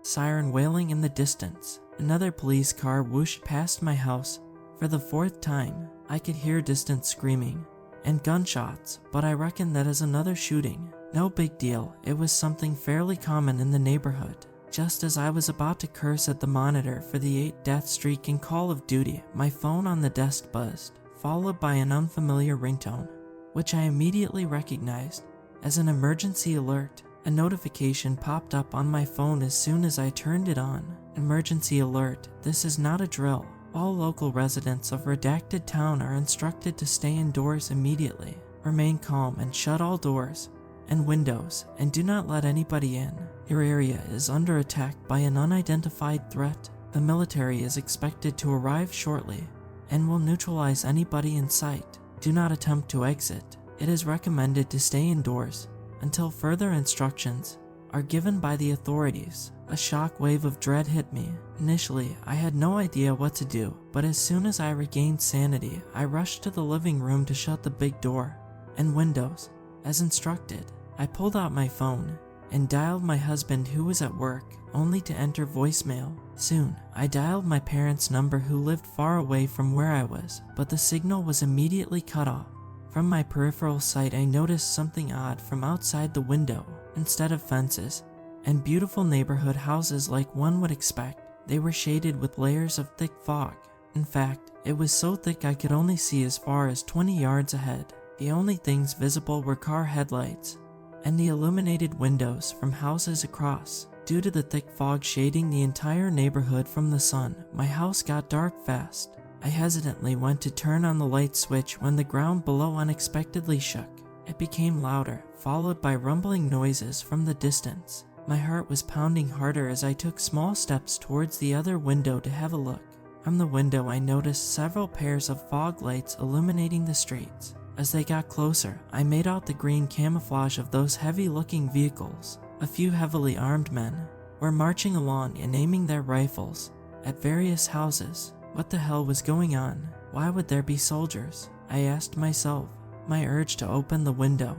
siren wailing in the distance. Another police car whooshed past my house. For the fourth time, I could hear distant screaming and gunshots, but I reckon that is another shooting. No big deal, it was something fairly common in the neighborhood. Just as I was about to curse at the monitor for the 8-death streak in Call of Duty, my phone on the desk buzzed, followed by an unfamiliar ringtone, which I immediately recognized as an emergency alert. A notification popped up on my phone as soon as I turned it on. Emergency alert, this is not a drill. All local residents of redacted town are instructed to stay indoors immediately. Remain calm and shut all doors and windows, and do not let anybody in. Your area is under attack by an unidentified threat. The military is expected to arrive shortly and will neutralize anybody in sight. Do not attempt to exit. It is recommended to stay indoors until further instructions are given by the authorities. A shock wave of dread hit me. Initially, I had no idea what to do, but as soon as I regained sanity, I rushed to the living room to shut the big door and windows. As instructed, I pulled out my phone and dialed my husband, who was at work, only to enter voicemail. Soon, I dialed my parents' number, who lived far away from where I was, but the signal was immediately cut off. From my peripheral sight, I noticed something odd from outside the window. Instead of fences and beautiful neighborhood houses like one would expect, they were shaded with layers of thick fog. In fact, it was so thick I could only see as far as 20 yards ahead. The only things visible were car headlights and the illuminated windows from houses across. Due to the thick fog shading the entire neighborhood from the sun, my house got dark fast. I hesitantly went to turn on the light switch when the ground below unexpectedly shook. It became louder, followed by rumbling noises from the distance. My heart was pounding harder as I took small steps towards the other window to have a look. From the window, I noticed several pairs of fog lights illuminating the streets. As they got closer, I made out the green camouflage of those heavy-looking vehicles. A few heavily armed men were marching along and aiming their rifles at various houses. What the hell was going on? Why would there be soldiers? I asked myself. My urge to open the window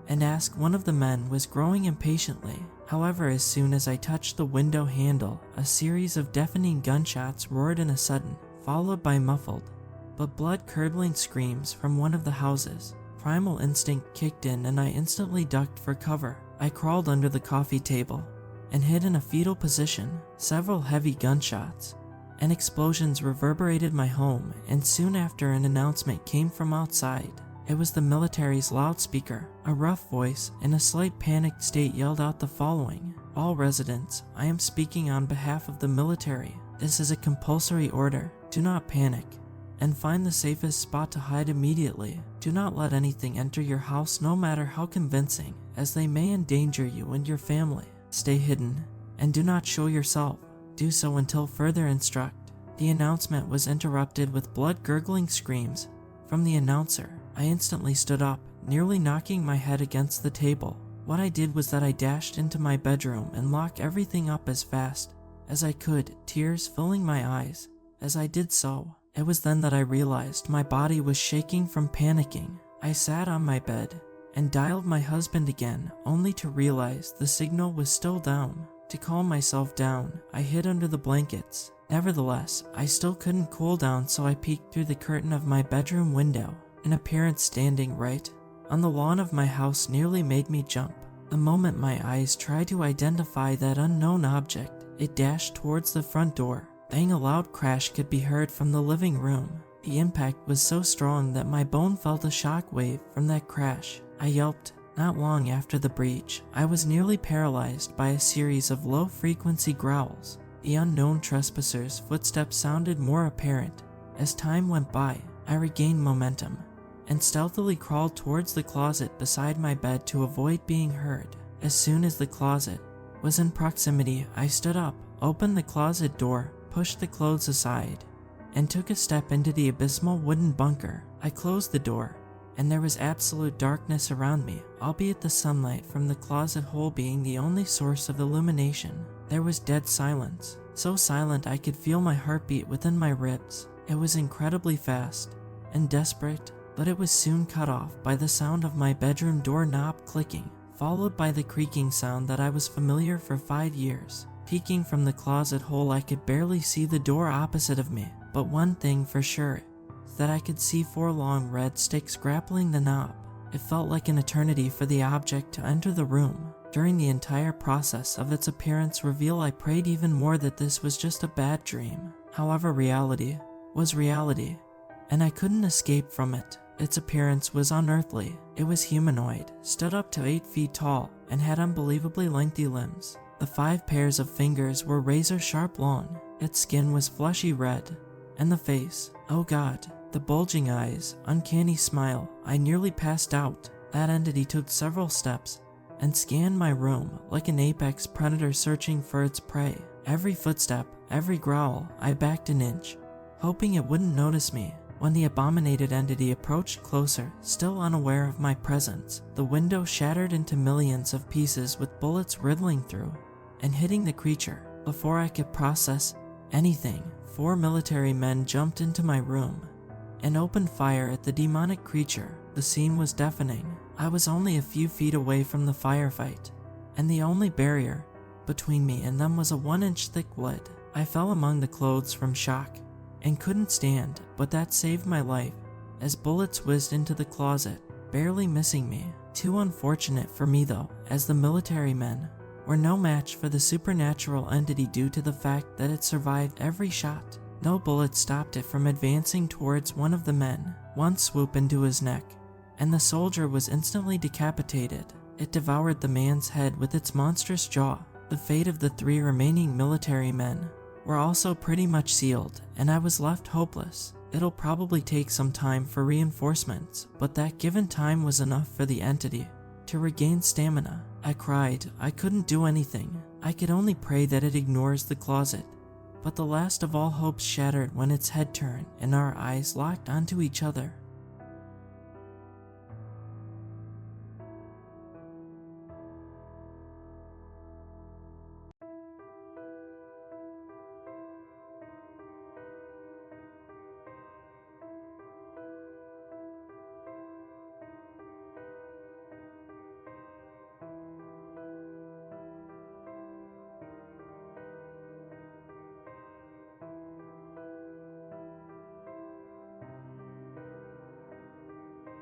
and ask one of the men was growing impatiently. However, as soon as I touched the window handle, a series of deafening gunshots roared in a sudden, followed by muffled but blood-curdling screams from one of the houses. Primal instinct kicked in and I instantly ducked for cover. I crawled under the coffee table and hid in a fetal position. Several heavy gunshots and explosions reverberated my home, and soon after an announcement came from outside. It was the military's loudspeaker. A rough voice in a slight panicked state yelled out the following: "All residents, I am speaking on behalf of the military. This is a compulsory order. Do not panic and find the safest spot to hide immediately. Do not let anything enter your house, no matter how convincing, as they may endanger you and your family. Stay hidden and do not show yourself. Do so until further instruct." The announcement was interrupted with blood-gurgling screams from the announcer. I instantly stood up, nearly knocking my head against the table. What I did was that I dashed into my bedroom and locked everything up as fast as I could, tears filling my eyes as I did so. It was then that I realized my body was shaking from panicking. I sat on my bed and dialed my husband again, only to realize the signal was still down. To calm myself down, I hid under the blankets. Nevertheless, I still couldn't cool down, so I peeked through the curtain of my bedroom window. An appearance standing right on the lawn of my house nearly made me jump. The moment my eyes tried to identify that unknown object, it dashed towards the front door. Bang! A loud crash could be heard from the living room. The impact was so strong that my bone felt a shock wave from that crash. I yelped. Not long after the breach, I was nearly paralyzed by a series of low-frequency growls. The unknown trespasser's footsteps sounded more apparent. As time went by, I regained momentum and stealthily crawled towards the closet beside my bed to avoid being heard. As soon as the closet was in proximity, I stood up, opened the closet door, pushed the clothes aside, and took a step into the abysmal wooden bunker. I closed the door, and there was absolute darkness around me, albeit the sunlight from the closet hole being the only source of illumination. There was dead silence, so silent I could feel my heartbeat within my ribs. It was incredibly fast and desperate, but it was soon cut off by the sound of my bedroom doorknob clicking, followed by the creaking sound that I was familiar for 5 years. Peeking from the closet hole, I could barely see the door opposite of me, but one thing for sure, that I could see 4 long red sticks grappling the knob. It felt like an eternity for the object to enter the room. During the entire process of its appearance reveal, I prayed even more that this was just a bad dream. However, reality was reality, and I couldn't escape from it. Its appearance was unearthly. It was humanoid, stood up to 8 feet tall, and had unbelievably lengthy limbs. The 5 pairs of fingers were razor-sharp long. Its skin was fleshy red, and the face, oh god, the bulging eyes, uncanny smile. I nearly passed out. That entity took several steps and scanned my room like an apex predator searching for its prey. Every footstep, every growl, I backed an inch, hoping it wouldn't notice me. When the abominated entity approached closer, still unaware of my presence, the window shattered into millions of pieces with bullets riddling through and hitting the creature. Before I could process anything, 4 military men jumped into my room and opened fire at the demonic creature. The scene was deafening. I was only a few feet away from the firefight, and the only barrier between me and them was a 1-inch thick wood. I fell among the clothes from shock and couldn't stand, but that saved my life as bullets whizzed into the closet, barely missing me. Too unfortunate for me though, as the military men were no match for the supernatural entity due to the fact that it survived every shot. No bullet stopped it from advancing towards one of the men. One swoop into his neck, and the soldier was instantly decapitated. It devoured the man's head with its monstrous jaw. The fate of the 3 remaining military men were also pretty much sealed, and I was left hopeless. It'll probably take some time for reinforcements, but that given time was enough for the entity to regain stamina. I cried. I couldn't do anything. I could only pray that it ignores the closet. But the last of all hopes shattered when its head turned and our eyes locked onto each other.